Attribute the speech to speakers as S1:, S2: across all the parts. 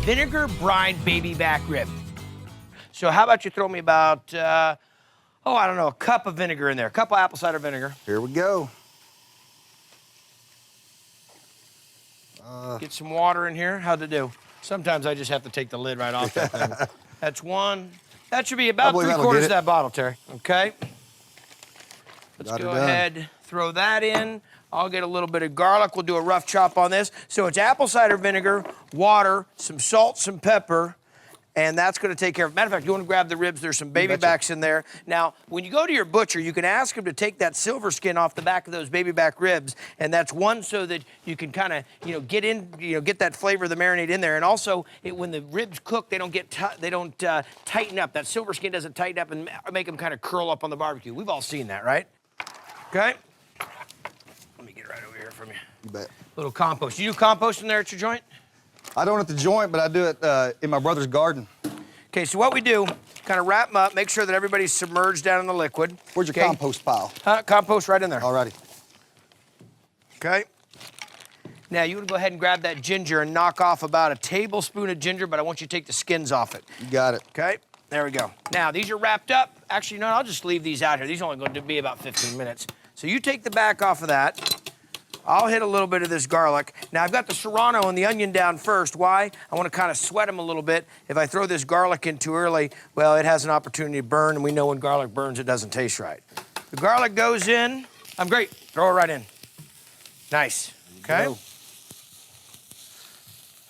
S1: vinegar-brined baby back rib. So how about you throw me about, I don't know, a cup of vinegar in there, a cup of apple cider vinegar.
S2: Here we go.
S1: Get some water in here. How'd it do? Sometimes I just have to take the lid right off that thing. That's one. That should be about 3/4 of that bottle, Terry. Okay. Let's go ahead, throw that in. I'll get a little bit of garlic. We'll do a rough chop on this. So it's apple cider vinegar, water, some salt, some pepper, and that's going to take care of it. Matter of fact, you want to grab the ribs. There's some baby backs in there. Now, when you go to your butcher, you can ask him to take that silver skin off the back of those baby back ribs, and that's one so that you can kind of, get that flavor of the marinade in there. And also, when the ribs cook, they don't tighten up. That silver skin doesn't tighten up and make them kind of curl up on the barbecue. We've all seen that, right? Okay. Let me get right over here from you.
S2: You bet.
S1: Little compost. You do compost in there at your joint?
S2: I don't at the joint, but I do it in my brother's garden. Okay,
S1: so what we do, kind of wrap them up, make sure that everybody's submerged down in the liquid.
S2: Where's your compost pile?
S1: Compost right in there.
S2: Alrighty.
S1: Okay. Now, you want to go ahead and grab that ginger and knock off about a tablespoon of ginger, but I want you to take the skins off it.
S2: You got it.
S1: Okay, there we go. Now, these are wrapped up. Actually, no, I'll just leave these out here. These are only going to be about 15 minutes. So you take the back off of that. I'll hit a little bit of this garlic. Now, I've got the serrano and the onion down first. Why? I want to kind of sweat them a little bit. If I throw this garlic in too early, well, it has an opportunity to burn, and we know when garlic burns, it doesn't taste right. The garlic goes in. I'm great. Throw it right in. Nice. Okay?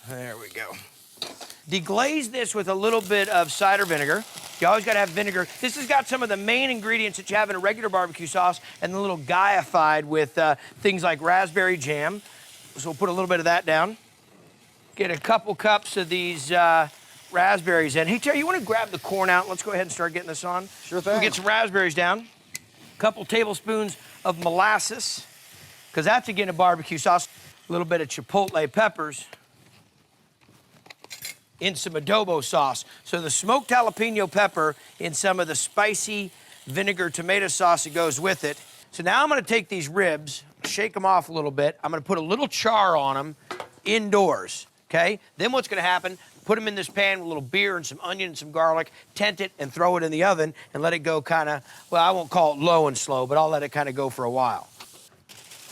S1: There we go. Deglaze this with a little bit of cider vinegar. You always got to have vinegar. This has got some of the main ingredients that you have in a regular barbecue sauce and a little Guy-ified with things like raspberry jam. So we'll put a little bit of that down. Get a couple cups of these raspberries in. Hey, Terry, you want to grab the corn out? Let's go ahead and start getting this on.
S2: Sure thing.
S1: We'll get some raspberries down. A couple tablespoons of molasses, because that's, again, a barbecue sauce. A little bit of chipotle peppers. In some adobo sauce. So the smoked jalapeno pepper in some of the spicy vinegar tomato sauce that goes with it. So now I'm gonna take these ribs, shake them off a little bit. I'm gonna put a little char on them indoors, okay? Then what's gonna happen, put them in this pan with a little beer and some onion and some garlic, tent it and throw it in the oven and let it go kinda, well, I won't call it low and slow, but I'll let it kinda go for a while.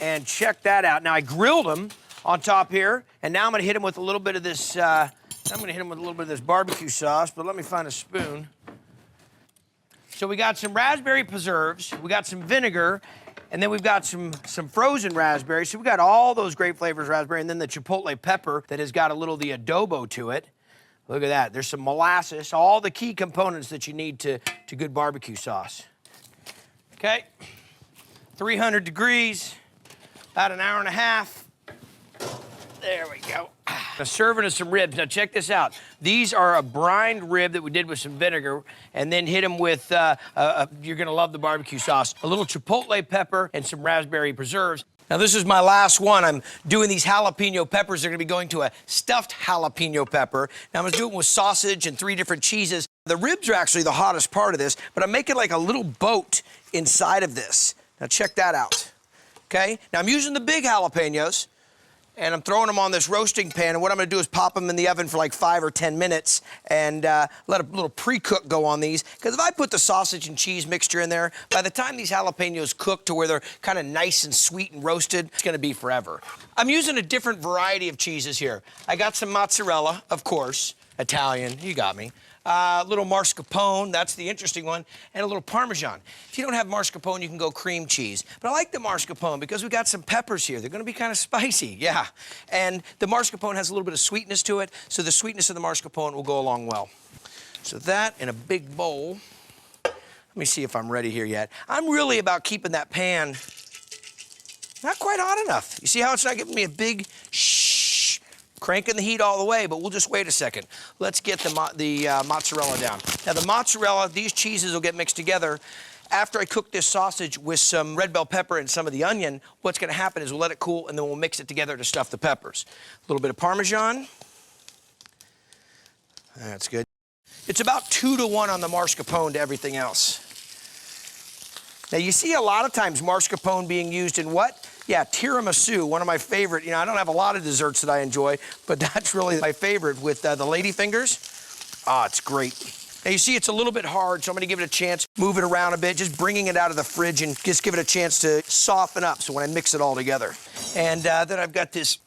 S1: And check that out. Now I grilled them on top here, and now I'm gonna hit them with a little bit of this, barbecue sauce, but let me find a spoon. So we got some raspberry preserves, we got some vinegar, and then we've got some frozen raspberries. So we got all those great flavors, raspberry, and then the chipotle pepper that has got a little of the adobo to it. Look at that. There's some molasses, all the key components that you need to good barbecue sauce. Okay, 300 degrees, about an hour and a half. There we go. Now, serving us some ribs. Now, check this out. These are a brined rib that we did with some vinegar and then hit them with, you're going to love the barbecue sauce, a little chipotle pepper and some raspberry preserves. Now, this is my last one. I'm doing these jalapeno peppers. They're going to be going to a stuffed jalapeno pepper. Now, I'm going to do it with sausage and 3 different cheeses. The ribs are actually the hottest part of this, but I'm making like a little boat inside of this. Now, check that out. Okay? Now, I'm using the big jalapenos. And I'm throwing them on this roasting pan, and what I'm gonna do is pop them in the oven for like 5 or 10 minutes and let a little pre-cook go on these. Because if I put the sausage and cheese mixture in there, by the time these jalapenos cook to where they're kind of nice and sweet and roasted, it's gonna be forever. I'm using a different variety of cheeses here. I got some mozzarella, of course, Italian, you got me. A little mascarpone, that's the interesting one, and a little Parmesan. If you don't have mascarpone, you can go cream cheese. But I like the mascarpone because we got some peppers here. They're gonna be kind of spicy, yeah. And the mascarpone has a little bit of sweetness to it, so the sweetness of the mascarpone will go along well. So that in a big bowl. Let me see if I'm ready here yet. I'm really about keeping that pan not quite hot enough. You see how it's not giving me a big shh? Cranking the heat all the way, but we'll just wait a second. Let's get the mozzarella down. Now, the mozzarella, these cheeses will get mixed together. After I cook this sausage with some red bell pepper and some of the onion, what's gonna happen is we'll let it cool and then we'll mix it together to stuff the peppers. A little bit of Parmesan. That's good. It's about 2 to 1 on the mascarpone to everything else. Now, you see a lot of times mascarpone being used in what? Yeah, tiramisu, one of my favorite. You know, I don't have a lot of desserts that I enjoy, but that's really my favorite with the lady fingers. Ah, it's great. Now you see it's a little bit hard, so I'm gonna give it a chance, move it around a bit, just bringing it out of the fridge and just give it a chance to soften up so when I mix it all together. And then I've got this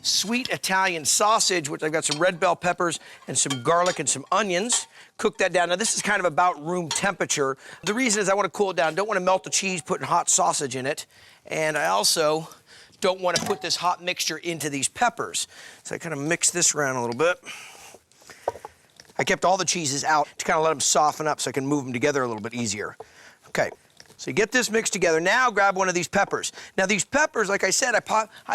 S1: sweet Italian sausage, which I've got some red bell peppers and some garlic and some onions. Cook that down. Now this is kind of about room temperature. The reason is I want to cool it down. Don't want to melt the cheese putting hot sausage in it. And I also don't want to put this hot mixture into these peppers. So I kind of mix this around a little bit. I kept all the cheeses out to kind of let them soften up so I can move them together a little bit easier. Okay. So you get this mixed together. Now grab one of these peppers. Now these peppers, like I said, I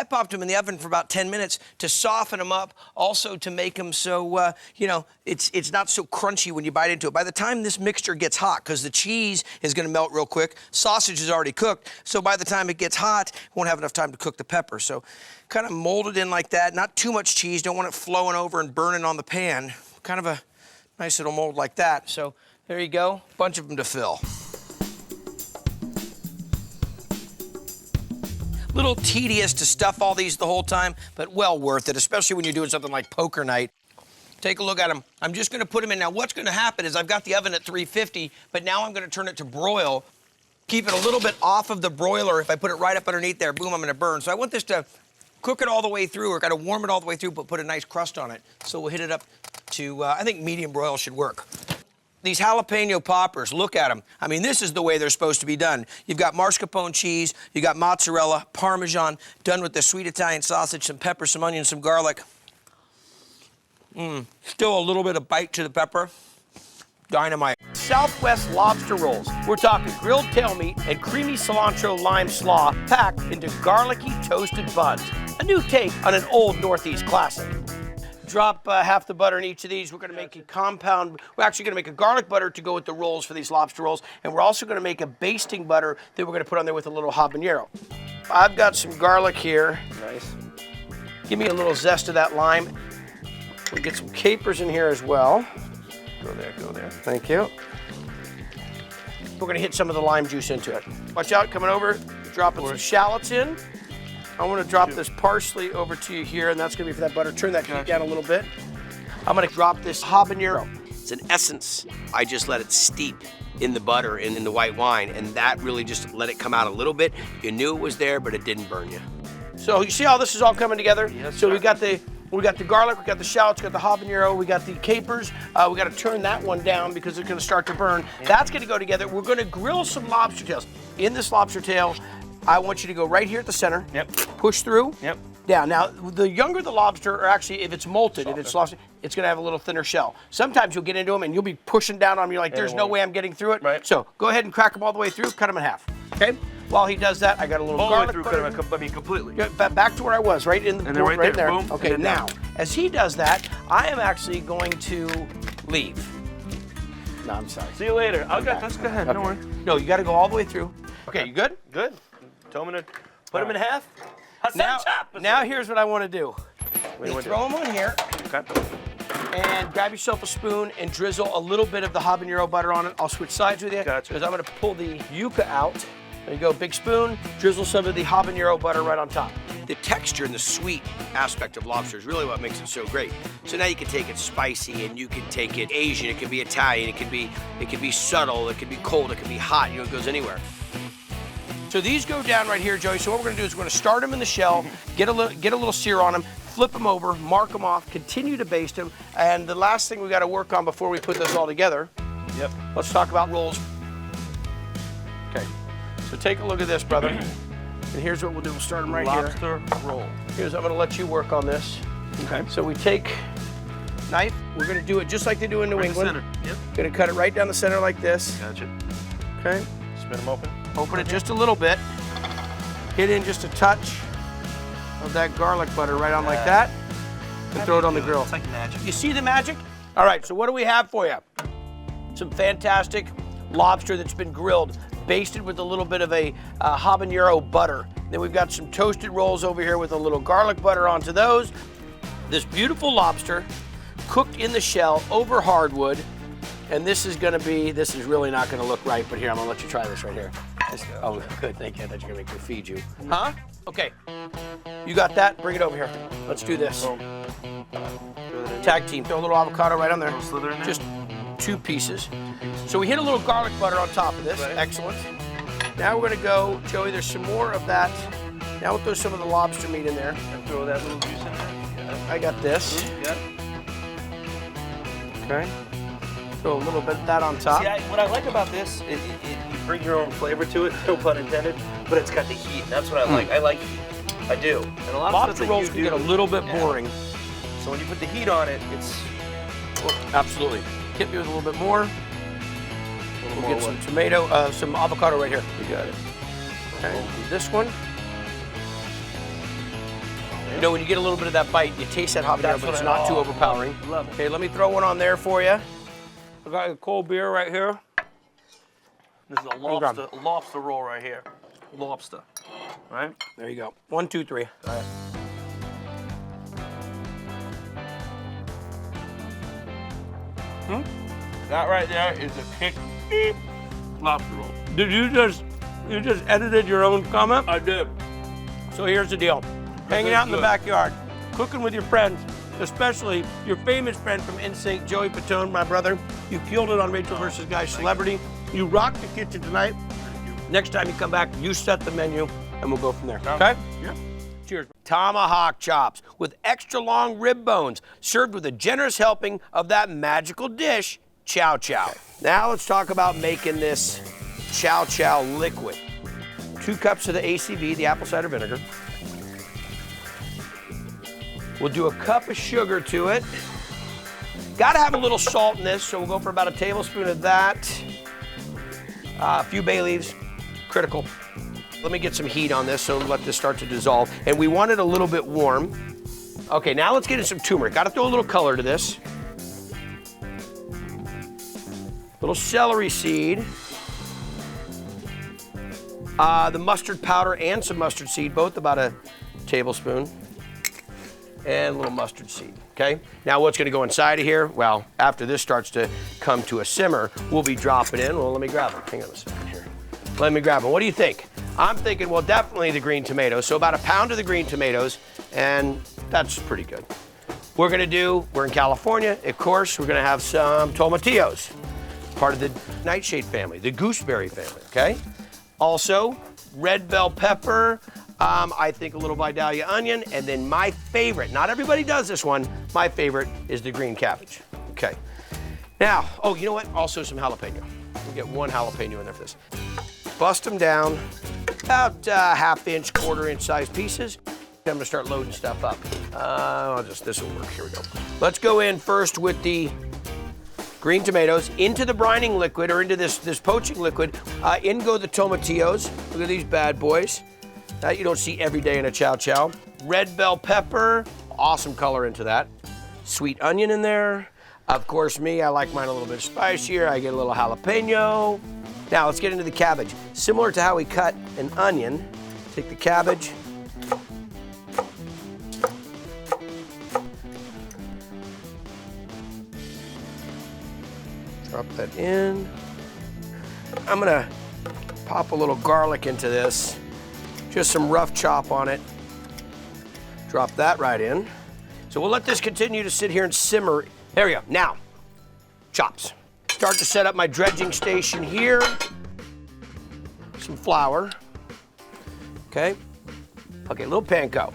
S1: popped them in the oven for about 10 minutes to soften them up, also to make them so, you know, it's not so crunchy when you bite into it. By the time this mixture gets hot, because the cheese is going to melt real quick, sausage is already cooked, so by the time it gets hot, won't have enough time to cook the pepper. So kind of mold it in like that. Not too much cheese. Don't want it flowing over and burning on the pan. Kind of a nice little mold like that. So there you go. Bunch of them to fill. Little tedious to stuff all these the whole time, but well worth it, especially when you're doing something like poker night. Take a look at them. I'm just gonna put them in. Now what's gonna happen is I've got the oven at 350, but now I'm gonna turn it to broil. Keep it a little bit off of the broiler. If I put it right up underneath there, boom, I'm gonna burn. So I want this to cook it all the way through, or gotta warm it all the way through, but put a nice crust on it. So we'll hit it up to, I think medium broil should work. These jalapeno poppers, look at them. I mean, this is the way they're supposed to be done. You've got mascarpone cheese, you got mozzarella, Parmesan, done with the sweet Italian sausage, some pepper, some onion, some garlic. Still a little bit of bite to the pepper. Dynamite. Southwest lobster rolls. We're talking grilled tail meat and creamy cilantro lime slaw packed into garlicky toasted buns. A new take on an old Northeast classic. Drop half the butter in each of these. We're going to make a compound. We're actually going to make a garlic butter to go with the rolls for these lobster rolls. And we're also going to make a basting butter that we're going to put on there with a little habanero. I've got some garlic here. Nice. Give me a little zest of that lime. We'll get some capers in here as well. Go there, go there. Thank you. We're going to hit some of the lime juice into it. Watch out, coming over. Dropping some shallots in. I want to drop this parsley over to you here, and that's going to be for that butter. Turn that heat down a little bit. I'm going to drop this habanero. It's an essence. I just let it steep in the butter and in the white wine, and that really just let it come out a little bit. You knew it was there, but it didn't burn you. So you see how this is all coming together? Yes, so we got the garlic, we got the shallots, we got the habanero, we got the capers. We got to turn that one down because it's going to start to burn. That's going to go together. We're going to grill some lobster tails. In this lobster tail, I want you to go right here at the center. Yep. Push through. Yep. Down. Now, the younger the lobster, or actually if it's molted, if it's lobster, it's going to have a little thinner shell. Sometimes you'll get into them and you'll be pushing down on them. You're like, there's no way I'm getting through it. Right. So go ahead and crack them all the way through. Cut them in half. Okay. While he does that, I got a little garlic butter.
S3: Cut them completely.
S1: Yeah, back to where I was, right in the
S3: and right there. Boom.
S1: Okay. Now, as he does that, I am actually going to leave. No, I'm sorry.
S3: See you later. Let's go ahead.
S1: Okay.
S3: Don't worry.
S1: No, you got to go all the way through. Okay, you good?
S3: Good. Tell me to put them in half.
S1: Now here's what I want to do. Throw them on here.
S3: Okay.
S1: And grab yourself a spoon and drizzle a little bit of the habanero butter on it. I'll switch sides with you.
S3: Gotcha.
S1: Because I'm going to pull the yuca out. There you go, big spoon. Drizzle some of the habanero butter right on top. The texture and the sweet aspect of lobster is really what makes it so great. So now you can take it spicy and you can take it Asian. It can be Italian. It can be subtle. It can be cold. It can be hot. You know, it goes anywhere. So these go down right here, Joey. So what we're going to do is we're going to start them in the shell, get a little sear on them, flip them over, mark them off, continue to baste them. And the last thing we got to work on before we put this all together, let's talk about rolls. Okay, so take a look at this, brother. And here's what we'll do. We'll start them right
S3: Lobster
S1: here.
S3: roll.
S1: I'm going to let you work on this. Okay. So we take knife. We're going to do it just like they do in New England.
S3: Center. Yep.
S1: Going to cut it right down the center like this.
S3: Gotcha.
S1: Okay.
S3: Spin them open.
S1: Open it just a little bit. Hit in just a touch of that garlic butter right on like that. And throw it on the grill.
S3: It's like magic.
S1: You see the magic? All right, so what do we have for you? Some fantastic lobster that's been grilled, basted with a little bit of a habanero butter. Then we've got some toasted rolls over here with a little garlic butter onto those. This beautiful lobster cooked in the shell over hardwood. And this is really not gonna look right, but here, I'm gonna let you try this right here. Oh, good, thank you. I thought you were gonna make me feed you. Huh? Okay, you got that? Bring it over here. Let's do this. Tag team, throw a little avocado right on there.
S3: Slither in there?
S1: Just 2 pieces. So we hit a little garlic butter on top of this.
S3: Right.
S1: Excellent. Now we're gonna go, Joey, there's some more of that. Now we'll throw some of the lobster meat in there.
S3: And throw that little juice in there. Yeah.
S1: I got this.
S3: Yeah.
S1: Okay. Throw a little bit of that on top.
S3: See, what I like about this is you bring your own flavor to it, no pun intended, but it's got the heat, and that's what I like. I like heat. I do. And a lot of
S1: Lobster
S3: stuff that
S1: rolls
S3: you
S1: can
S3: do,
S1: get a little bit boring.
S3: So when you put the heat on it, it's
S1: Absolutely. Hit me with a little bit more. We'll
S3: more
S1: get some tomato, some avocado right here.
S3: You got it.
S1: Okay, do this one. You know, when you get a little bit of that bite, you taste that habanero,
S3: That's
S1: but it's
S3: what I
S1: not too
S3: love.
S1: overpowering.
S3: Love it.
S1: Okay, let me throw one on there for you. I got a cold beer right here.
S3: This is a lobster roll right here. Lobster. Right?
S1: There you go. 1, 2, 3.
S3: All right. That right there is a kick lobster roll.
S1: Did you just edited your own comment?
S3: I did.
S1: So here's the deal. Hanging out in the
S3: good.
S1: backyard, cooking with your friends, especially your famous friend from NSYNC, Joey Fatone, my brother. You killed it on Rachel vs. Guy Celebrity. You rocked the kitchen tonight. Next time you come back, you set the menu, and we'll go from there. Okay?
S3: Yeah.
S1: Cheers. Tomahawk chops with extra long rib bones, served with a generous helping of that magical dish, Chowchow. Now let's talk about making this Chowchow liquid. 2 cups of the ACV, the apple cider vinegar. We'll do a cup of sugar to it. Gotta have a little salt in this, so we'll go for about a tablespoon of that. A few bay leaves, critical. Let me get some heat on this, so let this start to dissolve. And we want it a little bit warm. Okay, now let's get in some turmeric. Gotta throw a little color to this. Little celery seed. The mustard powder and some mustard seed, both about a tablespoon. And a little mustard seed, okay? Now what's gonna go inside of here? Well, after this starts to come to a simmer, we'll be dropping in. Well, let me grab them. Hang on a second here. Let me grab them. What do you think? I'm thinking, well, definitely the green tomatoes. So about a pound of the green tomatoes, and that's pretty good. We're in California, of course, we're gonna have some tomatillos, part of the nightshade family, the gooseberry family, okay? Also, red bell pepper, I think a little Vidalia onion, and then my favorite, not everybody does this one, my favorite is the green cabbage, okay? Now, oh, you know what? Also some jalapeno. We'll get 1 jalapeno in there for this. Bust them down, about 1/2 inch, 1/4 inch size pieces. I'm gonna start loading stuff up. This will work, here we go. Let's go in first with the green tomatoes into the brining liquid, or into this poaching liquid. In go the tomatillos. Look at these bad boys. That you don't see every day in a Chowchow. Red bell pepper, awesome color into that. Sweet onion in there. Of course, me, I like mine a little bit spicier. I get a little jalapeno. Now let's get into the cabbage. Similar to how we cut an onion, take the cabbage. Drop that in. I'm gonna pop a little garlic into this. Just some rough chop on it. Drop that right in. So we'll let this continue to sit here and simmer. There we go. Now, chops. Start to set up my dredging station here. Some flour. Okay. Okay, a little panko.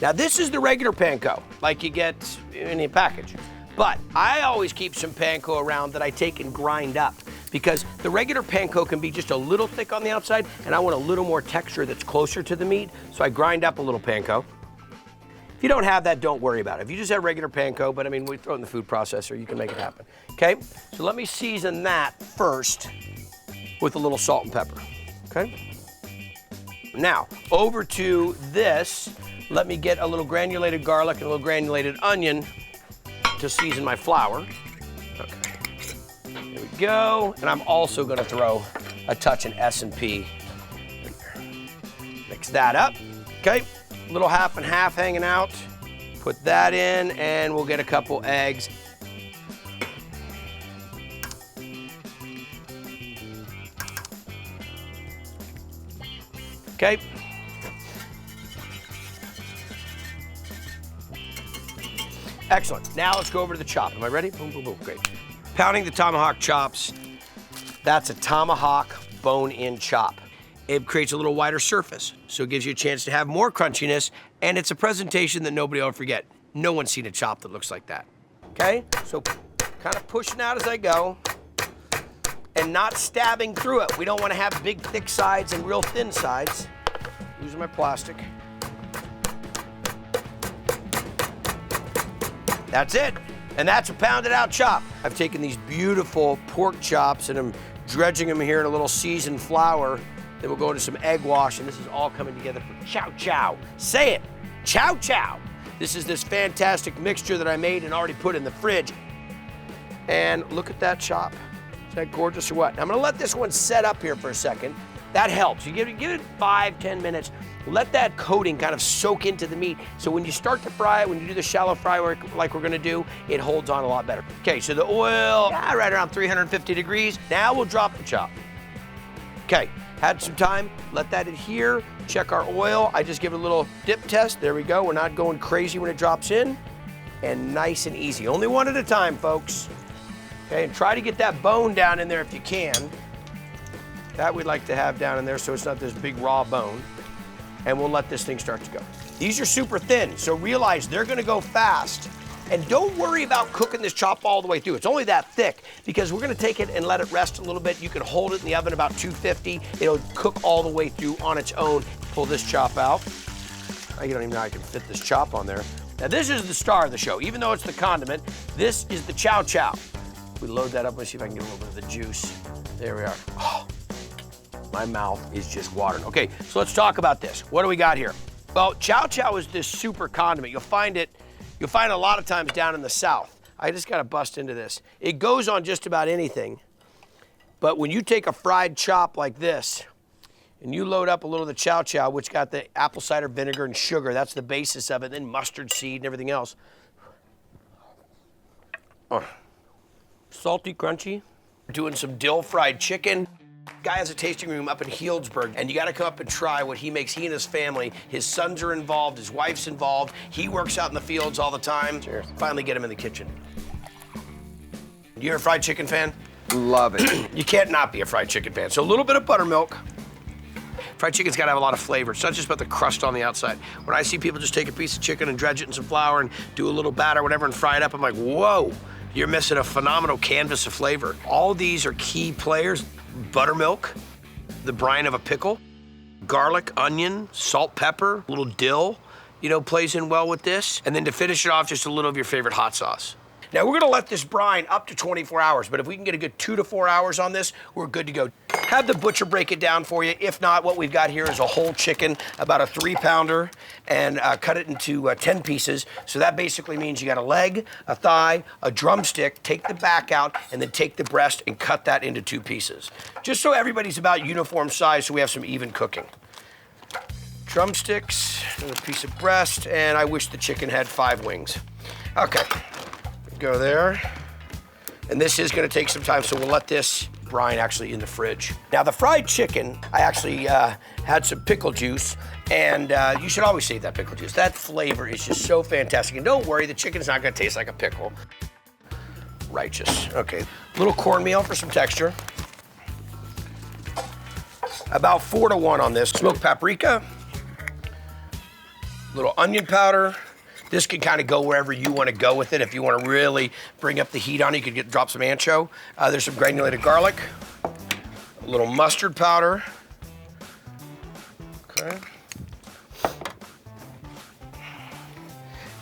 S1: Now this is the regular panko, like you get in a package. But I always keep some panko around that I take and grind up, because the regular panko can be just a little thick on the outside, and I want a little more texture that's closer to the meat, so I grind up a little panko. If you don't have that, don't worry about it. If you just have regular panko, but I mean, we throw it in the food processor, you can make it happen. Okay, so let me season that first with a little salt and pepper, okay? Now, over to this, let me get a little granulated garlic and a little granulated onion to season my flour. Okay, there we go. And I'm also gonna throw a touch of S&P in there. Mix that up, okay? A little half and half hanging out. Put that in, and we'll get a couple eggs. Okay. Excellent. Now let's go over to the chop. Am I ready? Boom, boom, boom. Great. Pounding the tomahawk chops. That's a tomahawk bone-in chop. It creates a little wider surface, so it gives you a chance to have more crunchiness, and it's a presentation that nobody will forget. No one's seen a chop that looks like that. Okay? So kind of pushing out as I go, and not stabbing through it. We don't want to have big, thick sides and real thin sides. Using my plastic. That's it. And that's a pounded out chop. I've taken these beautiful pork chops and I'm dredging them here in a little seasoned flour. Then we'll go into some egg wash, and this is all coming together for Chowchow. Say it, Chowchow. This is this fantastic mixture that I made and already put in the fridge. And look at that chop. Is that gorgeous or what? Now I'm gonna let this one set up here for a second. That helps. You give it 5-10 minutes. Let that coating kind of soak into the meat. So when you start to fry it, when you do the shallow fry like we're gonna do, it holds on a lot better. Okay, so the oil, right around 350 degrees. Now we'll drop the chop. Okay, had some time, let that adhere, check our oil. I just give it a little dip test. There we go. We're not going crazy when it drops in. And nice and easy. Only one at a time, folks. Okay, and try to get that bone down in there if you can. That we'd like to have down in there so it's not this big raw bone. And we'll let this thing start to go. These are super thin, so realize they're gonna go fast. And don't worry about cooking this chop all the way through. It's only that thick because we're gonna take it and let it rest a little bit. You can hold it in the oven about 250. It'll cook all the way through on its own. Pull this chop out. I don't even know how I can fit this chop on there. Now this is the star of the show. Even though it's the condiment, this is the Chowchow. We load that up. Let's see if I can get a little bit of the juice. There we are. Oh, my mouth is just watering. Okay, so let's talk about this. What do we got here? Well, Chowchow is this super condiment. You'll find it a lot of times down in the South. I just gotta bust into this. It goes on just about anything, but when you take a fried chop like this, and you load up a little of the Chowchow, which got the apple cider vinegar and sugar, that's the basis of it, then mustard seed and everything else. Oh. Salty, crunchy. Doing some dill fried chicken. Guy has a tasting room up in Healdsburg, and you gotta come up and try what he makes. He and his family, his sons are involved, his wife's involved. He works out in the fields all the time.
S2: Cheers.
S1: Finally get him in the kitchen. You're a fried chicken fan?
S2: Love it.
S1: You can't not be a fried chicken fan. So a little bit of buttermilk. Fried chicken's gotta have a lot of flavor. It's not just about the crust on the outside. When I see people just take a piece of chicken and dredge it in some flour and do a little batter or whatever and fry it up, I'm like, whoa, you're missing a phenomenal canvas of flavor. All these are key players. Buttermilk, the brine of a pickle, garlic, onion, salt, pepper, a little dill, plays in well with this. And then to finish it off, just a little of your favorite hot sauce. Now we're gonna let this brine up to 24 hours, but if we can get a good 2 to 4 hours on this, we're good to go. Have the butcher break it down for you. If not, what we've got here is a whole chicken, about a 3-pounder, and cut it into 10 pieces. So that basically means you got a leg, a thigh, a drumstick, take the back out, and then take the breast and cut that into 2 pieces. Just so everybody's about uniform size so we have some even cooking. Drumsticks, and a piece of breast, and I wish the chicken had 5 wings. Okay. Go there. And this is gonna take some time, so we'll let this brine actually in the fridge. Now the fried chicken, I actually had some pickle juice, and you should always save that pickle juice. That flavor is just so fantastic. And don't worry, the chicken's not gonna taste like a pickle. Righteous, okay. Little cornmeal for some texture. About 4 to 1 on this. Smoked paprika, little onion powder. This can kind of go wherever you want to go with it. If you want to really bring up the heat on it, you could drop some ancho. There's some granulated garlic, a little mustard powder. Okay.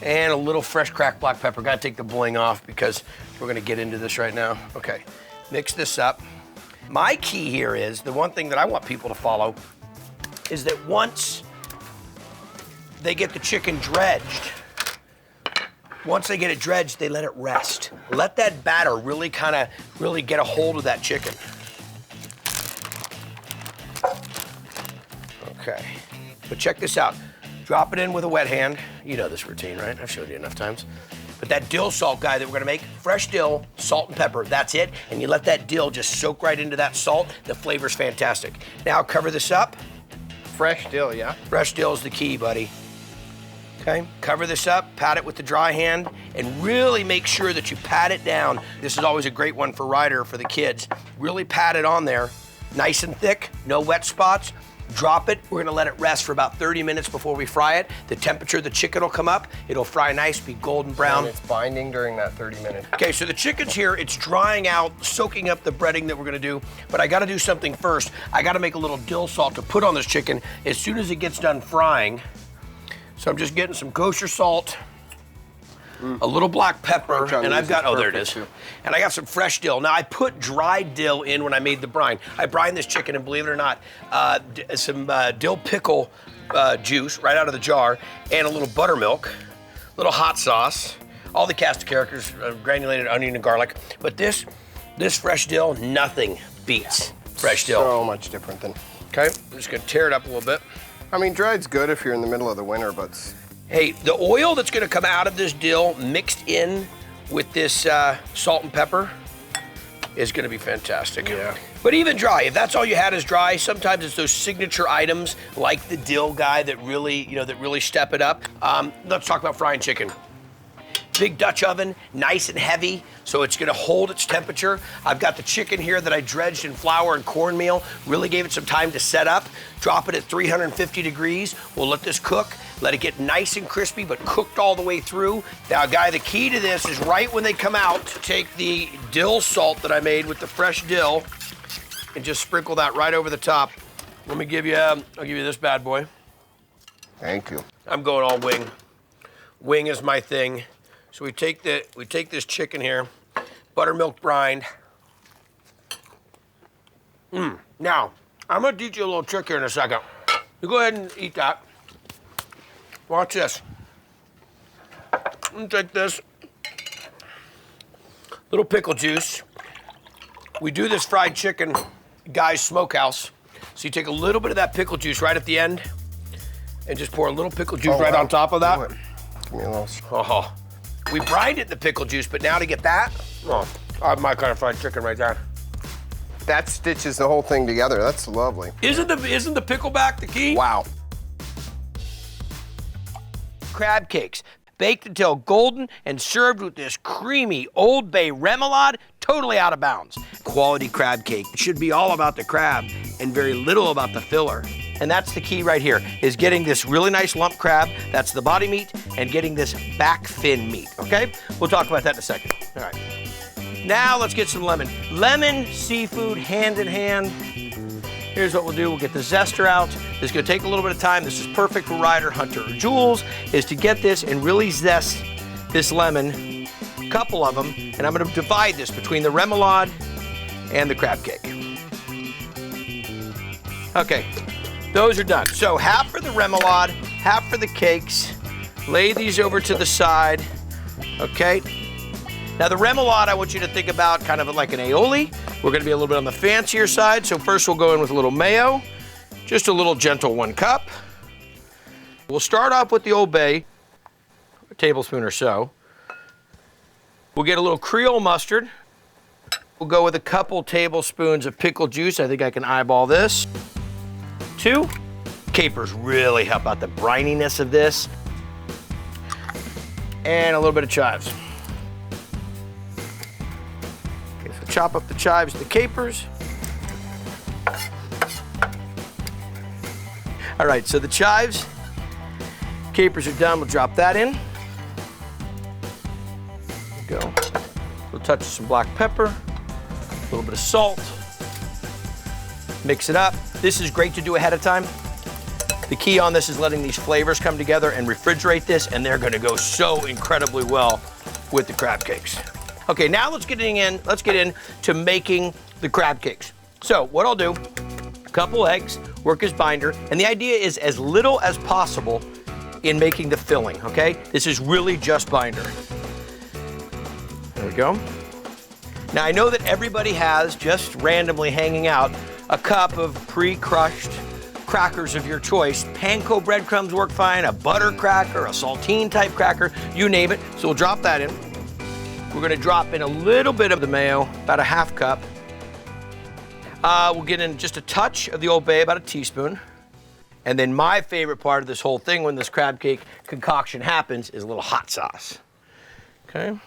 S1: And a little fresh cracked black pepper. Got to take the bling off because we're going to get into this right now. Okay, mix this up. My key here is, the one thing that I want people to follow is that once they get the chicken dredged, once they get it dredged, they let it rest. Let that batter really get a hold of that chicken. Okay, but check this out. Drop it in with a wet hand. You know this routine, right? I've showed you enough times. But that dill salt, Guy, that we're gonna make, fresh dill, salt and pepper, that's it. And you let that dill just soak right into that salt. The flavor's fantastic. Now cover this up.
S2: Fresh dill, yeah?
S1: Fresh dill is the key, buddy. Okay, cover this up, pat it with the dry hand, and really make sure that you pat it down. This is always a great one for Ryder, for the kids. Really pat it on there, nice and thick, no wet spots. Drop it. We're gonna let it rest for about 30 minutes before we fry it. The temperature of the chicken will come up. It'll fry nice, be golden brown.
S4: And it's binding during that 30 minutes.
S1: Okay, so the chicken's here. It's drying out, soaking up the breading that we're gonna do. But I gotta do something first. I gotta make a little dill salt to put on this chicken as soon as it gets done frying. So I'm just getting some kosher salt, a little black pepper, and I've got, oh, there it is. And I got some fresh dill. Now, I put dried dill in when I made the brine. I brined this chicken, and believe it or not, some dill pickle juice right out of the jar, and a little buttermilk, a little hot sauce, all the cast of characters, granulated onion and garlic. But this fresh dill, nothing beats fresh dill.
S4: So much different than...
S1: Okay, I'm just gonna tear it up a little bit.
S4: I mean, dried's good if you're in the middle of the winter, but...
S1: Hey, the oil that's gonna come out of this dill mixed in with this salt and pepper is gonna be fantastic.
S4: Yeah.
S1: But even dry, if that's all you had is dry, sometimes it's those signature items like the dill guy that really, that really step it up. Let's talk about frying chicken. Big Dutch oven, nice and heavy, so it's gonna hold its temperature. I've got the chicken here that I dredged in flour and cornmeal, really gave it some time to set up. Drop it at 350 degrees. We'll let this cook, let it get nice and crispy, but cooked all the way through. Now, Guy, the key to this is right when they come out, take the dill salt that I made with the fresh dill and just sprinkle that right over the top. Let me give you, I'll give you this bad boy.
S4: Thank you.
S1: I'm going all wing. Wing is my thing. So we take this chicken here, buttermilk brined. Now, I'm gonna teach you a little trick here in a second. You go ahead and eat that. Watch this. I'm gonna take this little pickle juice. We do this fried chicken, Guy's Smokehouse. So you take a little bit of that pickle juice right at the end and just pour a little pickle juice right on top of that.
S4: Give me a little...
S1: Oh. We brined it in the pickle juice, but now to get that, oh, I have my kind of fried chicken right there.
S4: That stitches the whole thing together. That's lovely.
S1: Isn't the pickleback the key?
S4: Wow.
S1: Crab cakes, baked until golden and served with this creamy Old Bay Remoulade, totally out of bounds. Quality crab cake should be all about the crab and very little about the filler. And that's the key right here, is getting this really nice lump crab, that's the body meat, and getting this back fin meat, okay? We'll talk about that in a second. All right. Now let's get some lemon. Lemon, seafood, hand in hand. Here's what we'll do, we'll get the zester out. This is gonna take a little bit of time. This is perfect for Ryder, Hunter, or Jules, is to get this and really zest this lemon, a couple of them, and I'm gonna divide this between the remoulade and the crab cake. Okay. Those are done. So half for the remoulade, half for the cakes. Lay these over to the side, okay? Now the remoulade, I want you to think about kind of like an aioli. We're gonna be a little bit on the fancier side. So first we'll go in with a little mayo, just a little gentle 1 cup. We'll start off with the Old Bay, a tablespoon or so. We'll get a little Creole mustard. We'll go with a couple tablespoons of pickle juice. I think I can eyeball this. 2. Capers really help out the brininess of this. And a little bit of chives. Okay, so chop up the chives, the capers. All right, so the chives, capers are done. We'll drop that in. There we go. We'll touch some black pepper, a little bit of salt. Mix it up. This is great to do ahead of time. The key on this is letting these flavors come together and refrigerate this, and they're gonna go so incredibly well with the crab cakes. Okay, now let's get in to making the crab cakes. So what I'll do, a couple eggs, work as binder, and the idea is as little as possible in making the filling, okay? This is really just binder. There we go. Now I know that everybody has, just randomly hanging out, a cup of pre-crushed crackers of your choice. Panko breadcrumbs work fine, a butter cracker, a saltine type cracker, you name it. So we'll drop that in. We're gonna drop in a little bit of the mayo, about a ½ cup. We'll get in just a touch of the Old Bay, about a teaspoon. And then my favorite part of this whole thing when this crab cake concoction happens is a little hot sauce. Okay.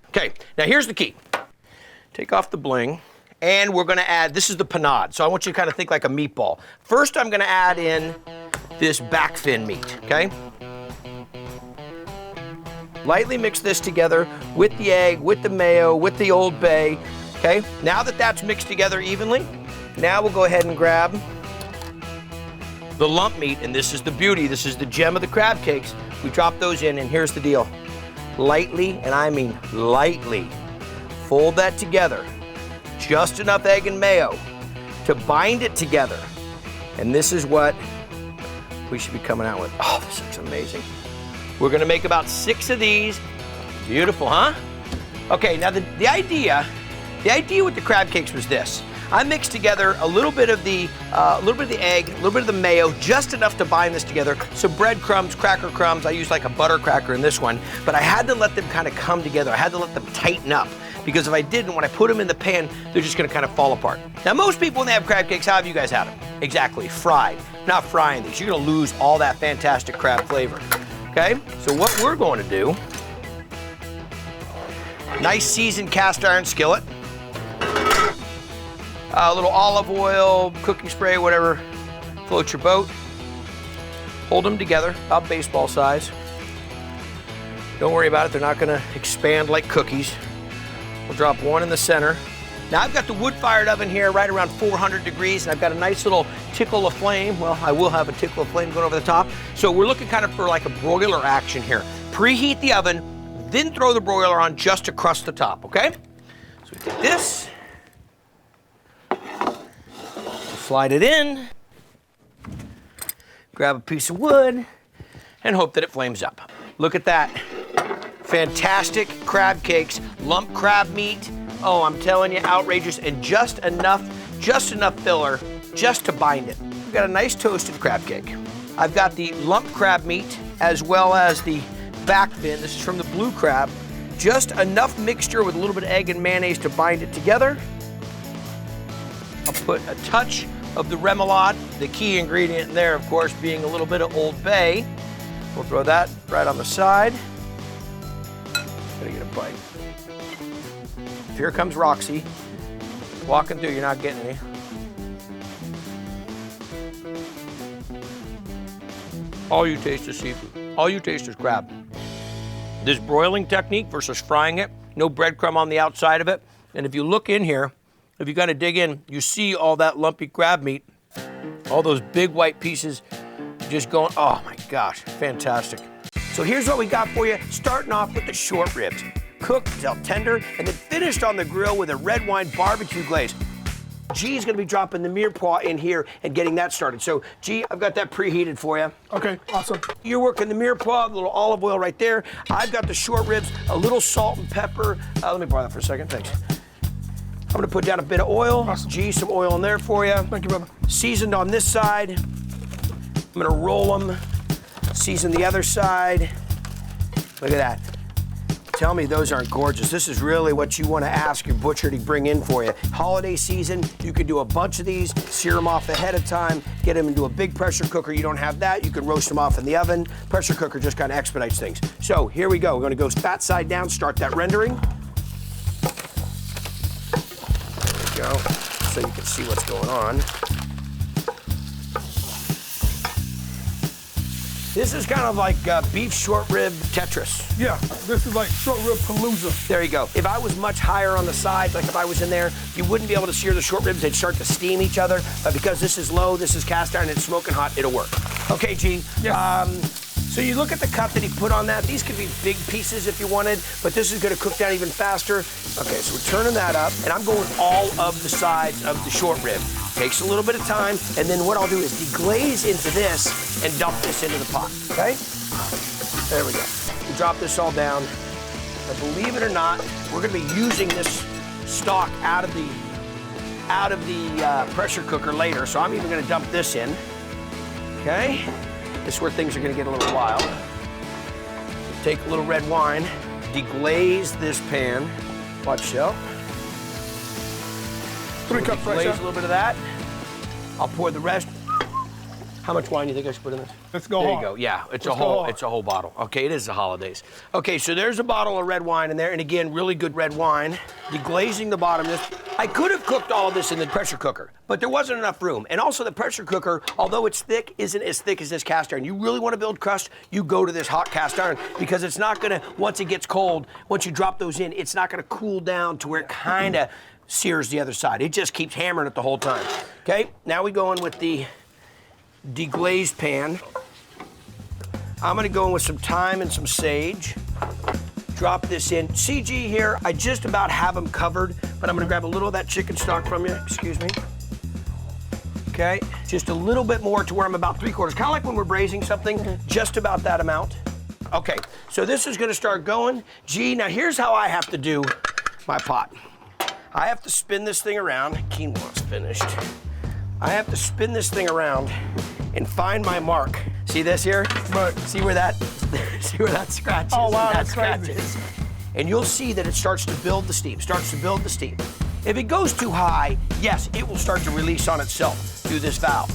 S1: Okay, now here's the key. Take off the bling, and we're gonna add, this is the panade, so I want you to kind of think like a meatball. First, I'm gonna add in this back fin meat, okay? Lightly mix this together with the egg, with the mayo, with the Old Bay, okay? Now that that's mixed together evenly, now we'll go ahead and grab the lump meat, and this is the beauty, this is the gem of the crab cakes. We drop those in, and here's the deal. Lightly, and I mean lightly, fold that together. Just enough egg and mayo to bind it together. And this is what we should be coming out with. Oh, this looks amazing. We're gonna make about 6 of these. Beautiful, huh? Okay, now the idea with the crab cakes was this. I mixed together a little bit of the egg, a little bit of the mayo, just enough to bind this together. Some breadcrumbs, cracker crumbs. I used like a butter cracker in this one, but I had to let them kind of come together. I had to let them tighten up, because if I didn't, when I put them in the pan, they're just gonna kind of fall apart. Now, most people, when they have crab cakes, how have you guys had them? Exactly, fried. Not frying these. You're gonna lose all that fantastic crab flavor. Okay, so what we're going to do, nice seasoned cast iron skillet, a little olive oil, cooking spray, whatever floats your boat. Hold them together, about baseball size. Don't worry about it, they're not gonna expand like cookies. We'll drop one in the center. Now I've got the wood-fired oven here right around 400 degrees, and I've got a nice little tickle of flame. Well, I will have a tickle of flame going over the top. So we're looking kind of for like a broiler action here. Preheat the oven, then throw the broiler on just to crust the top, okay? So we take this, slide it in, grab a piece of wood, and hope that it flames up. Look at that. Fantastic crab cakes, lump crab meat. Oh, I'm telling you, outrageous, and just enough filler just to bind it. We've got a nice toasted crab cake. I've got the lump crab meat as well as the back fin. This is from the blue crab. Just enough mixture with a little bit of egg and mayonnaise to bind it together. I'll put a touch of the remoulade, the key ingredient in there, of course, being a little bit of Old Bay. We'll throw that right on the side. Gotta get a bite. Here comes Roxy. Walking through, you're not getting any. All you taste is seafood. All you taste is crab. This broiling technique versus frying it, no breadcrumb on the outside of it. And if you look in here, if you kind of dig in, you see all that lumpy crab meat, all those big white pieces just going, oh my gosh, fantastic. So here's what we got for you, starting off with the short ribs. Cooked till tender, and then finished on the grill with a red wine barbecue glaze. G's gonna be dropping the mirepoix in here and getting that started. So, G, I've got that preheated for you.
S5: Okay, awesome.
S1: You're working the mirepoix, a little olive oil right there. I've got the short ribs, a little salt and pepper. Let me borrow that for a second, thanks. I'm gonna put down a bit of oil.
S5: Awesome.
S1: G, some oil in there for you.
S5: Thank you, brother.
S1: Seasoned on this side. I'm gonna roll them, season the other side. Look at that. Tell me those aren't gorgeous. This is really what you want to ask your butcher to bring in for you. Holiday season, you could do a bunch of these, sear them off ahead of time, get them into a big pressure cooker. You don't have that, you can roast them off in the oven. Pressure cooker just kind of expedites things. So here we go. We're going to go fat side down, start that rendering. There we go, so you can see what's going on. This is kind of like beef short rib Tetris.
S5: Yeah, this is like short rib palooza.
S1: There you go. If I was much higher on the side, like if I was in there, you wouldn't be able to sear the short ribs. They'd start to steam each other. But because this is low, this is cast iron, it's smoking hot, it'll work. Okay, G.
S5: Yeah.
S1: So you look at the cut that he put on that. These could be big pieces if you wanted, but this is gonna cook down even faster. Okay, so we're turning that up, and I'm going all of the sides of the short rib. Takes a little bit of time, and then what I'll do is deglaze into this and dump this into the pot, okay? There we go. We drop this all down. But believe it or not, we're gonna be using this stock out of the pressure cooker later, so I'm even gonna dump this in, okay? This is where things are gonna get a little wild. Take a little red wine, deglaze this pan. Watch out.
S5: 3 cups right
S1: Glaze
S5: there.
S1: a little bit of that. I'll pour the rest. How much wine do you think I should put in this?
S5: Let's go
S1: There
S5: hard.
S1: you go. Yeah, it's
S5: Let's
S1: a
S5: go
S1: whole
S5: hard.
S1: it's a whole bottle. Okay, it is the holidays. Okay, so there's a bottle of red wine in there, and again, really good red wine. Deglazing the bottom of this. I could have cooked all this in the pressure cooker, but there wasn't enough room. And also the pressure cooker, although it's thick, isn't as thick as this cast iron. You really want to build crust, you go to this hot cast iron because it's not gonna, once it gets cold, once you drop those in, it's not gonna cool down to where it kinda sears the other side. It just keeps hammering it the whole time. Okay, now we go in with the deglazed pan. I'm gonna go in with some thyme and some sage. Drop this in. CG here, I just about have them covered, but I'm gonna grab a little of that chicken stock from you, excuse me. Okay, just a little bit more to where I'm about 3/4. Kind of like when we're braising something, just about that amount. Okay, so this is gonna start going. Gee, now here's how I have to do my pot. I have to spin this thing around. Quinoa's finished. I have to spin this thing around and find my mark. See this here?
S5: Right.
S1: See where that scratches?
S5: Oh, wow,
S1: and that
S5: that's crazy.
S1: scratches. And you'll see that it starts to build the steam, If it goes too high, yes, it will start to release on itself through this valve.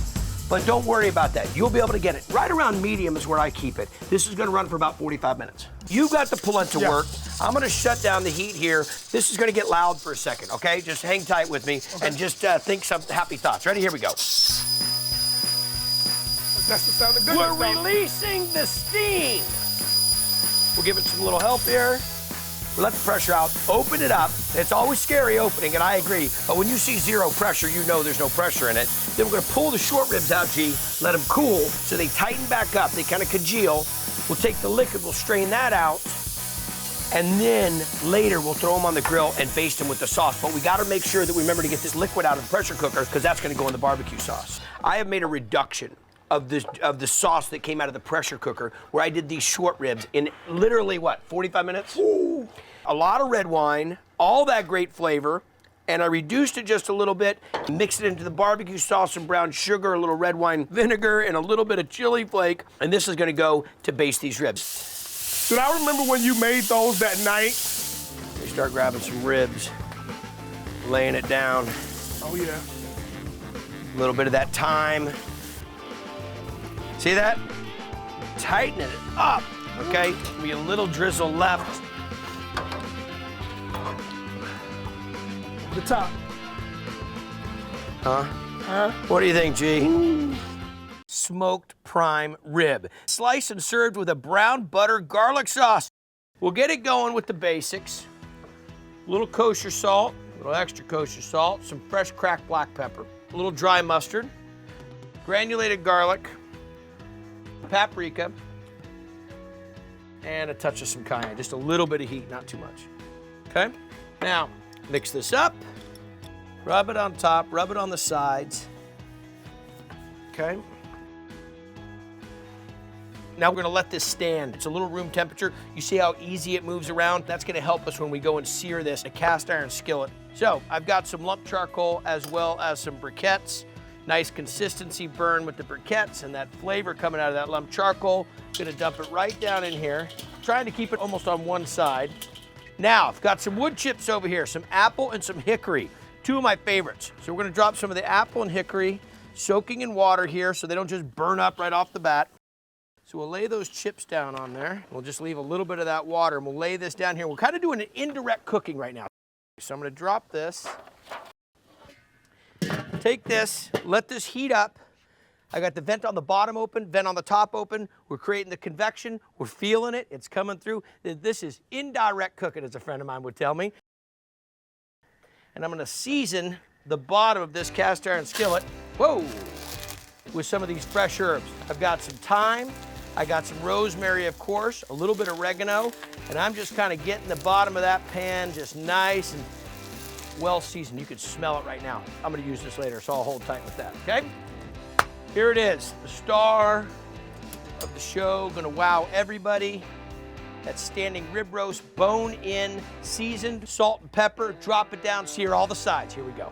S1: But don't worry about that. You'll be able to get it. Right around medium is where I keep it. This is gonna run for about 45 minutes. You've got the polenta
S5: Yeah.
S1: work. I'm gonna shut down the heat here. This is gonna get loud for a second, okay? Just hang tight with me and just think some happy thoughts. Ready? Here we go.
S5: That's the sound of goodness.
S1: We're releasing the steam. We'll give it some little help here. We'll let the pressure out, open it up. It's always scary opening, and I agree. But when you see zero pressure, you know there's no pressure in it. Then we're gonna pull the short ribs out, G, let them cool so they tighten back up. They kind of congeal. We'll take the liquid, we'll strain that out. And then later we'll throw them on the grill and baste them with the sauce. But we gotta make sure that we remember to get this liquid out of the pressure cooker because that's gonna go in the barbecue sauce. I have made a reduction of the sauce that came out of the pressure cooker where I did these short ribs in literally, what, 45 minutes? Ooh. A lot of red wine, all that great flavor, and I reduced it just a little bit, mixed it into the barbecue sauce and brown sugar, a little red wine vinegar, and a little bit of chili flake, and this is gonna go to baste these ribs.
S5: Did I remember when you made those that night?
S1: We start grabbing some ribs, laying it down,
S5: Oh, yeah.
S1: a little bit of that thyme. See that? Tightening it up, okay? Be a little drizzle left.
S5: The top.
S1: Huh? What do you think, G? Smoked prime rib. Sliced and served with a brown butter garlic sauce. We'll get it going with the basics. A little kosher salt, a little extra kosher salt, some fresh cracked black pepper, a little dry mustard, granulated garlic, paprika, and a touch of some cayenne. Just a little bit of heat, not too much. Okay? Now, mix this up. Rub it on top, rub it on the sides. Okay? Now we're gonna let this stand. It's a little room temperature. You see how easy it moves around? That's gonna help us when we go and sear this in a cast iron skillet. So I've got some lump charcoal as well as some briquettes. Nice consistency burn with the briquettes and that flavor coming out of that lump charcoal. Gonna dump it right down in here. Trying to keep it almost on one side. Now, I've got some wood chips over here, some apple and some hickory. Two of my favorites. So we're gonna drop some of the apple and hickory, soaking in water here so they don't just burn up right off the bat. So we'll lay those chips down on there. We'll just leave a little bit of that water and we'll lay this down here. We're kind of doing an indirect cooking right now. So I'm gonna drop this. Take this, let this heat up. I got the vent on the bottom open, vent on the top open. We're creating the convection. We're feeling it. It's coming through. This is indirect cooking, as a friend of mine would tell me. And I'm gonna season the bottom of this cast iron skillet, whoa, with some of these fresh herbs. I've got some thyme. I got some rosemary, of course, a little bit of oregano, and I'm just kind of getting the bottom of that pan just nice and well seasoned. You can smell it right now. I'm gonna use this later, so I'll hold tight with that, okay? Here it is, the star of the show, gonna wow everybody. That standing rib roast, bone in, seasoned, salt and pepper, drop it down, sear all the sides. Here we go.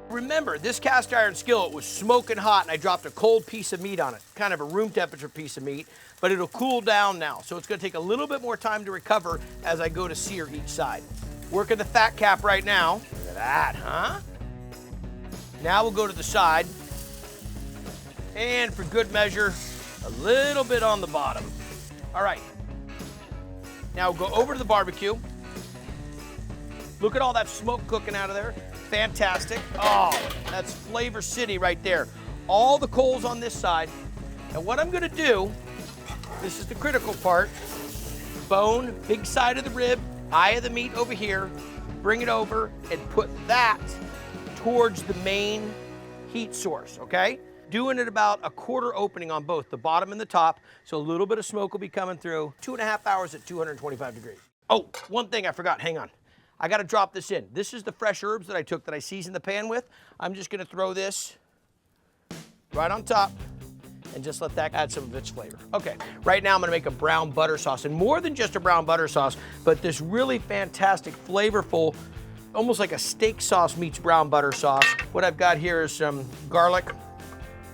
S1: Remember, this cast iron skillet was smoking hot and I dropped a cold piece of meat on it, kind of a room temperature piece of meat, but it'll cool down now. So it's gonna take a little bit more time to recover as I go to sear each side. Working the fat cap right now. Look at that, huh? Now we'll go to the side. And for good measure, a little bit on the bottom. All right. Now we'll go over to the barbecue. Look at all that smoke cooking out of there. Fantastic. Oh, that's Flavor City right there. All the coals on this side. And what I'm gonna do, this is the critical part, bone, big side of the rib, eye of the meat over here, bring it over and put that towards the main heat source, okay? Doing it about a quarter opening on both the bottom and the top, so a little bit of smoke will be coming through. 2.5 hours at 225 degrees. Oh, one thing I forgot, hang on. I gotta drop this in. This is the fresh herbs that I took that I seasoned the pan with. I'm just gonna throw this right on top and just let that add some of its flavor. Okay, right now I'm gonna make a brown butter sauce, and more than just a brown butter sauce, but this really fantastic, flavorful, almost like a steak sauce meets brown butter sauce. What I've got here is some garlic,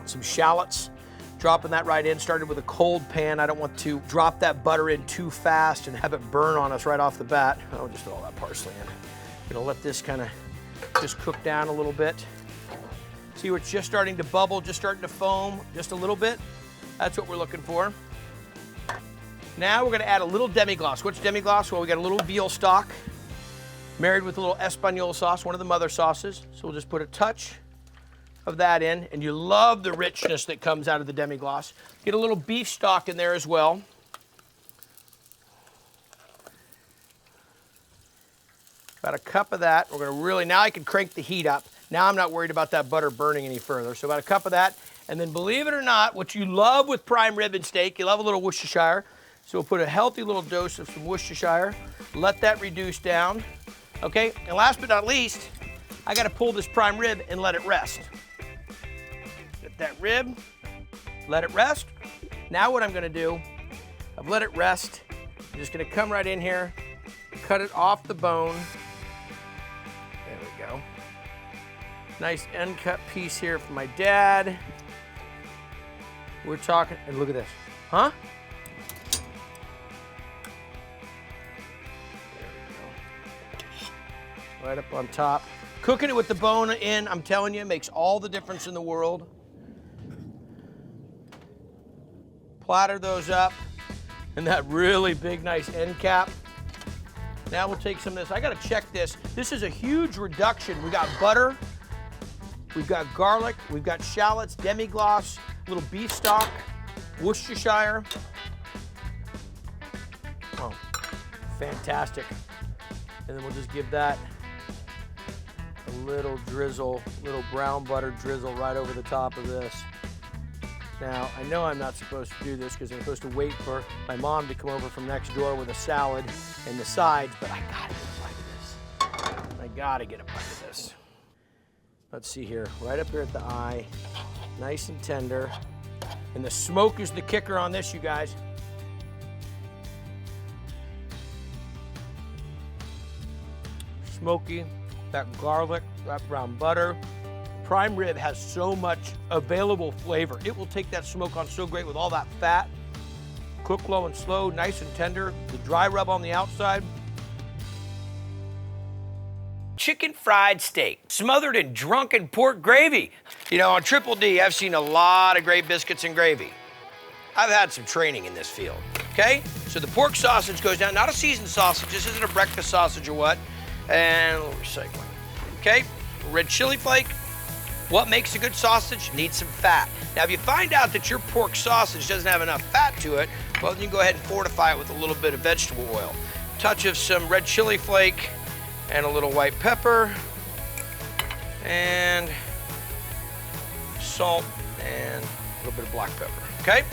S1: some shallots, dropping that right in. Started with a cold pan. I don't want to drop that butter in too fast and have it burn on us right off the bat. I'll just throw all that parsley in. Gonna let this kind of just cook down a little bit. See where it's just starting to bubble, just starting to foam, just a little bit. That's what we're looking for. Now we're gonna add a little demi-glace. What's demi-glace? Well, we got a little veal stock married with a little Espanol sauce, one of the mother sauces. So we'll just put a touch of that in, and you love the richness that comes out of the demi-glace. Get a little beef stock in there as well. About a cup of that. We're gonna really, now I can crank the heat up. Now I'm not worried about that butter burning any further. So about a cup of that, and then believe it or not, what you love with prime rib and steak, you love a little Worcestershire. So we'll put a healthy little dose of some Worcestershire, let that reduce down, okay? And last but not least, I gotta pull this prime rib and let it rest. Get that rib, let it rest. Now what I'm gonna do, I've let it rest. I'm just gonna come right in here, cut it off the bone. There we go. Nice end cut piece here from my dad. We're talking, and look at this, huh? There we go. Right up on top. Cooking it with the bone in, I'm telling you, makes all the difference in the world. Platter those up, and that really big, nice end cap. Now we'll take some of this. I gotta check this. This is a huge reduction. We got butter, we've got garlic, we've got shallots, demi-glace, little beef stock, Worcestershire. Oh, fantastic. And then we'll just give that a little drizzle, little brown butter drizzle right over the top of this. Now, I know I'm not supposed to do this because I'm supposed to wait for my mom to come over from next door with a salad and the sides, but I gotta get a bite of this. I gotta get a bite of this. Let's see here, right up here at the eye, nice and tender. And the smoke is the kicker on this, you guys. Smoky, that garlic, that brown butter. Prime rib has so much available flavor. It will take that smoke on so great with all that fat. Cook low and slow, nice and tender. The dry rub on the outside. Chicken fried steak, smothered in drunken pork gravy. You know, on Triple D, I've seen a lot of great biscuits and gravy. I've had some training in this field, okay? So the pork sausage goes down, not a seasoned sausage, this isn't a breakfast sausage or what. And a little recycling, okay? Red chili flake. What makes a good sausage? Needs some fat. Now, if you find out that your pork sausage doesn't have enough fat to it, well, then you can go ahead and fortify it with a little bit of vegetable oil. Touch of some red chili flake and a little white pepper and salt and a little bit of black pepper, okay?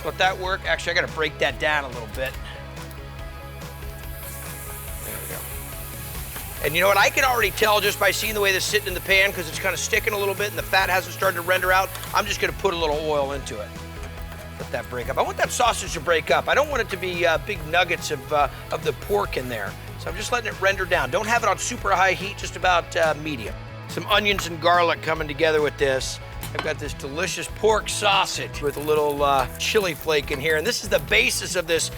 S1: Let that work. Actually, I gotta break that down a little bit. There we go. And you know what, I can already tell just by seeing the way this is sitting in the pan because it's kind of sticking a little bit and the fat hasn't started to render out. I'm just gonna put a little oil into it. Let that break up. I want that sausage to break up. I don't want it to be big nuggets of the pork in there. So I'm just letting it render down. Don't have it on super high heat, just about medium. Some onions and garlic coming together with this. I've got this delicious pork sausage with a little chili flake in here. And this is the basis of this,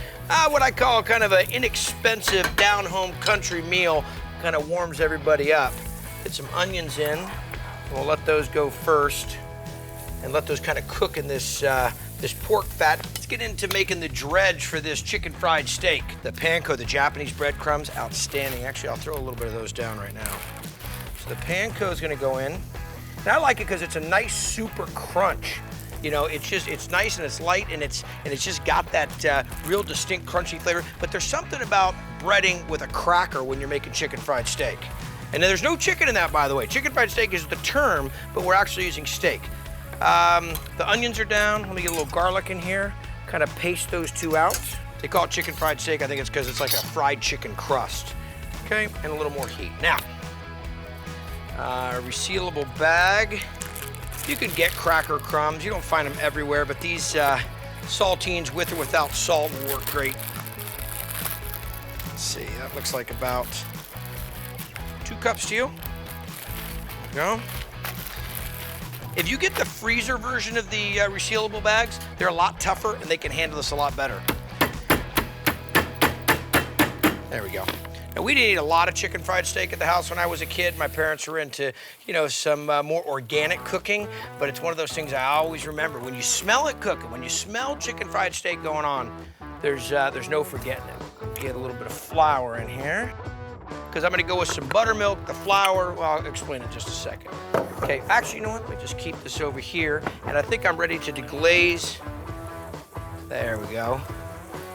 S1: what I call kind of an inexpensive down-home country meal. Kind of warms everybody up. Get some onions in, a We'll let those go first and let those kind of cook in this this pork fat. Let's get into making the dredge for this chicken fried steak. The panko, the Japanese breadcrumbs, outstanding. Actually, I'll throw a little bit of those down right now. So the panko is gonna go in. And I like it because it's a nice super crunch. You know, it's nice and it's light and it's just got that real distinct crunchy flavor. But there's something about breading with a cracker when you're making chicken fried steak. And there's no chicken in that, by the way. Chicken fried steak is the term, but we're actually using steak. The onions are down. Let me get a little garlic in here. Kind of paste those two out. They call it chicken fried steak. I think it's because it's like a fried chicken crust. Okay, and a little more heat. Now, resealable bag. You can get cracker crumbs. You don't find them everywhere, but these saltines with or without salt will work great. Let's see, that looks like about 2 cups to you. There you go. If you get the freezer version of the resealable bags, they're a lot tougher and they can handle this a lot better. There we go. Now, we didn't eat a lot of chicken fried steak at the house when I was a kid. My parents were into, you know, some more organic cooking, but it's one of those things I always remember. When you smell it cooking, when you smell chicken fried steak going on, there's no forgetting it. Get a little bit of flour in here, because I'm gonna go with some buttermilk, the flour. Well, I'll explain in just a second. Okay, actually, you know what? Let me just keep this over here, and I think I'm ready to deglaze. There we go.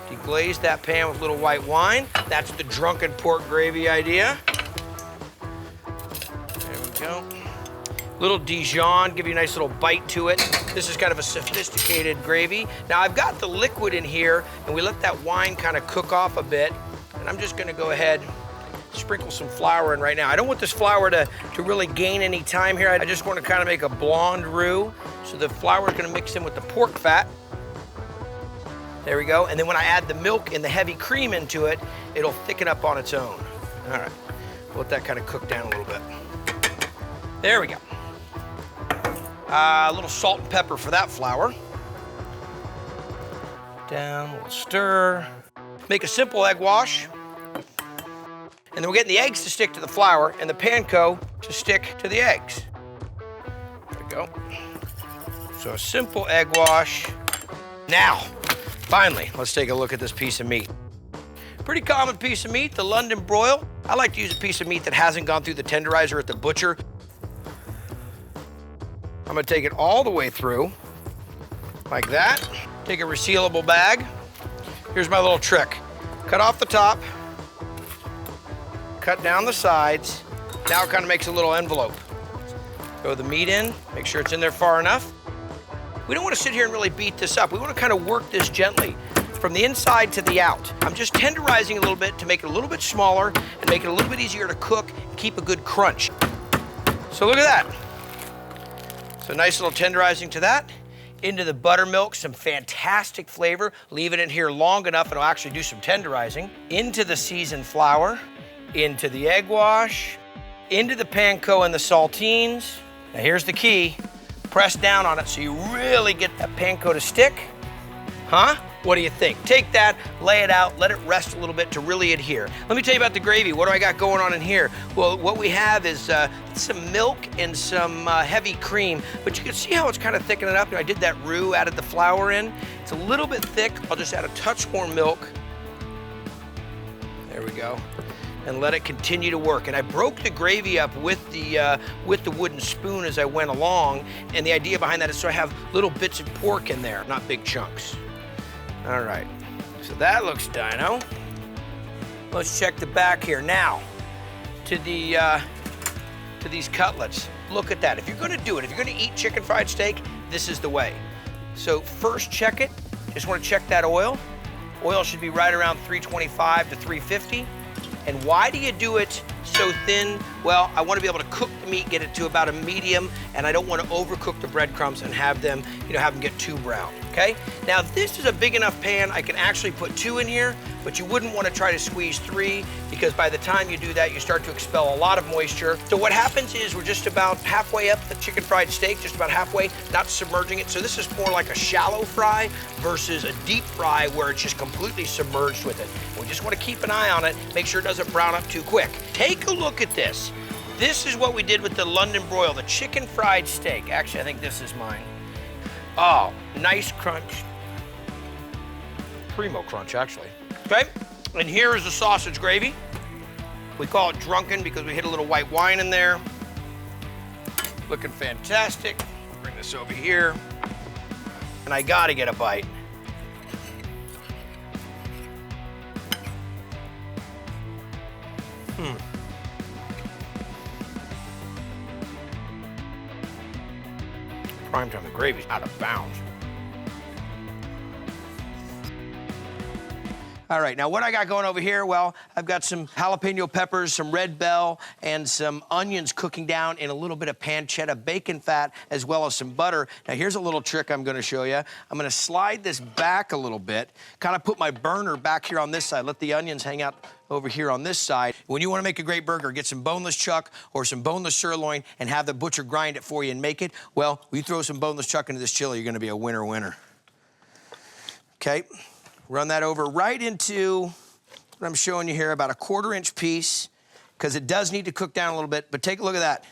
S1: Deglaze that pan with a little white wine. That's the drunken pork gravy idea. There we go. Little Dijon, give you a nice little bite to it. This is kind of a sophisticated gravy. Now, I've got the liquid in here, and we let that wine kind of cook off a bit, and I'm just gonna go ahead, sprinkle some flour in right now. I don't want this flour to really gain any time here. I just want to kind of make a blonde roux. So the flour is going to mix in with the pork fat. There we go. And then when I add the milk and the heavy cream into it, it'll thicken up on its own. All right, let that kind of cook down a little bit. There we go. A little salt and pepper for that flour. Down, a little stir. Make a simple egg wash. And then we're getting the eggs to stick to the flour and the panko to stick to the eggs. There we go. So a simple egg wash. Now, finally, let's take a look at this piece of meat. Pretty common piece of meat, the London broil. I like to use a piece of meat that hasn't gone through the tenderizer at the butcher. I'm gonna take it all the way through, like that. Take a resealable bag. Here's my little trick. Cut off the top, cut down the sides. Now it kind of makes a little envelope. Throw the meat in, make sure it's in there far enough. We don't want to sit here and really beat this up. We want to kind of work this gently from the inside to the out. I'm just tenderizing a little bit to make it a little bit smaller and make it a little bit easier to cook and keep a good crunch. So look at that. So nice little tenderizing to that. Into the buttermilk, some fantastic flavor. Leaving it here long enough, it'll actually do some tenderizing. Into the seasoned flour. Into the egg wash, into the panko and the saltines. Now here's the key. Press down on it so you really get that panko to stick. Huh? What do you think? Take that, lay it out, let it rest a little bit to really adhere. Let me tell you about the gravy. What do I got going on in here? Well, what we have is some milk and some heavy cream, but you can see how it's kind of thickening up. I did that roux, added the flour in. It's a little bit thick. I'll just add a touch more milk. There we go. And let it continue to work. And I broke the gravy up with the wooden spoon as I went along. And the idea behind that is so I have little bits of pork in there, not big chunks. All right, so that looks dino. Let's check the back here. Now, to these cutlets. Look at that. If you're gonna do it, if you're gonna eat chicken fried steak, this is the way. So first check it. Just wanna check that oil. Oil should be right around 325 to 350. And why do you do it so thin? Well, I want to be able to cook the meat, get it to about a medium, and I don't want to overcook the breadcrumbs and have them get too brown, okay? Now, this is a big enough pan, I can actually put 2 in here, but you wouldn't want to try to squeeze 3 because by the time you do that, you start to expel a lot of moisture. So what happens is we're just about halfway up the chicken fried steak, just about halfway, not submerging it. So this is more like a shallow fry versus a deep fry where it's just completely submerged with it. We just want to keep an eye on it, make sure it doesn't brown up too quick. Take a look at this. This is what we did with the London broil, the chicken fried steak. Actually, I think this is mine. Oh, nice crunch. Primo crunch, actually. Okay, and here is the sausage gravy. We call it Drunken because we hit a little white wine in there. Looking fantastic. Bring this over here. And I gotta get a bite. Prime time, the gravy's out of bounds. All right, now what I got going over here, well, I've got some jalapeno peppers, some red bell, and some onions cooking down in a little bit of pancetta bacon fat, as well as some butter. Now here's a little trick I'm gonna show you. I'm gonna slide this back a little bit, kind of put my burner back here on this side, let the onions hang out over here on this side. When you wanna make a great burger, get some boneless chuck or some boneless sirloin and have the butcher grind it for you and make it. Well, you throw some boneless chuck into this chili, you're gonna be a winner. Okay. Run that over right into what I'm showing you here, about a 1/4-inch piece, because it does need to cook down a little bit, but take a look at that.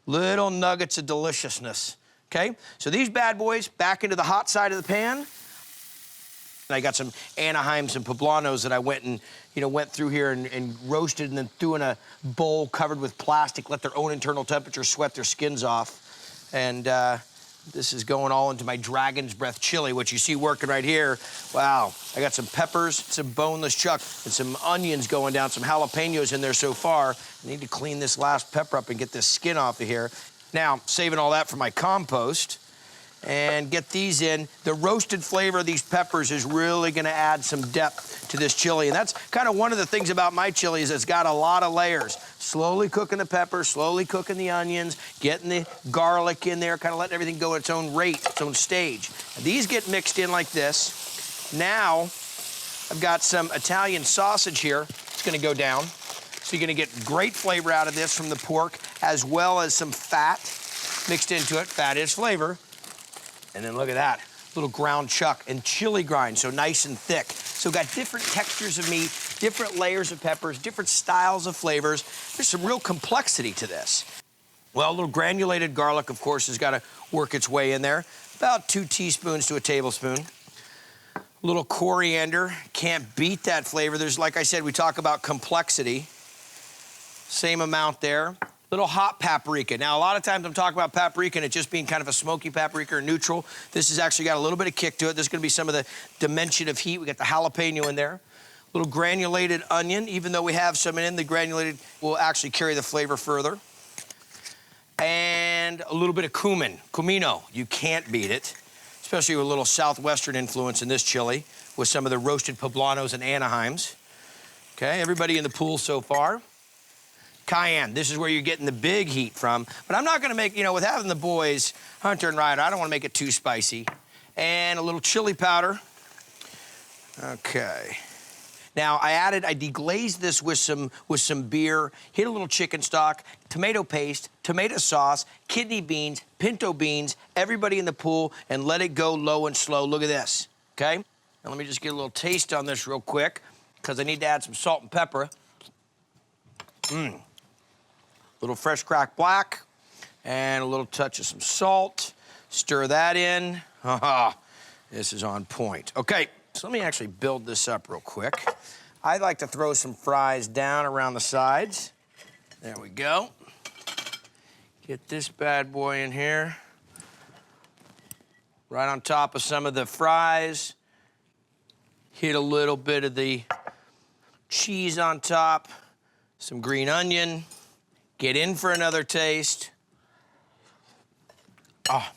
S1: Little nuggets of deliciousness, okay? So these bad boys back into the hot side of the pan. And I got some Anaheims and Poblanos that I went through here and roasted and then threw in a bowl covered with plastic, let their own internal temperature sweat their skins off. And this is going all into my Dragon's Breath chili, which you see working right here. Wow, I got some peppers, some boneless chuck, and some onions going down, some jalapenos in there so far. I need to clean this last pepper up and get this skin off of here. Now, saving all that for my compost and get these in. The roasted flavor of these peppers is really gonna add some depth to this chili. And that's kind of one of the things about my chili is it's got a lot of layers. Slowly cooking the peppers, slowly cooking the onions, getting the garlic in there, kind of letting everything go at its own rate, its own stage. And these get mixed in like this. Now, I've got some Italian sausage here. It's gonna go down. So you're gonna get great flavor out of this from the pork, as well as some fat mixed into it. Fat is flavor. And then look at that, little ground chuck and chili grind, so nice and thick. So got different textures of meat, different layers of peppers, different styles of flavors. There's some real complexity to this. Well, a little granulated garlic, of course, has got to work its way in there. About 2 teaspoons to a tablespoon. A little coriander, can't beat that flavor. There's, like I said, we talk about complexity. Same amount there. Little hot paprika. Now, a lot of times I'm talking about paprika and it just being kind of a smoky paprika or neutral. This has actually got a little bit of kick to it. There's gonna be some of the dimension of heat. We got the jalapeno in there. A little granulated onion, even though we have some in, the granulated will actually carry the flavor further. And a little bit of cumin, cumino. You can't beat it, especially with a little southwestern influence in this chili with some of the roasted poblanos and Anaheims. Okay, everybody in the pool so far. Cayenne, this is where you're getting the big heat from. But I'm not gonna make, with having the boys, Hunter and Ryder, I don't wanna make it too spicy. And a little chili powder. Okay. Now, I deglazed this with some beer, hit a little chicken stock, tomato paste, tomato sauce, kidney beans, pinto beans, everybody in the pool, and let it go low and slow. Look at this, okay? Now, let me just get a little taste on this real quick, because I need to add some salt and pepper. Little fresh cracked black, and a little touch of some salt. Stir that in. This is on point. Okay, so let me actually build this up real quick. I'd like to throw some fries down around the sides. There we go. Get this bad boy in here. Right on top of some of the fries. Hit a little bit of the cheese on top. Some green onion. Get in for another taste. Oh,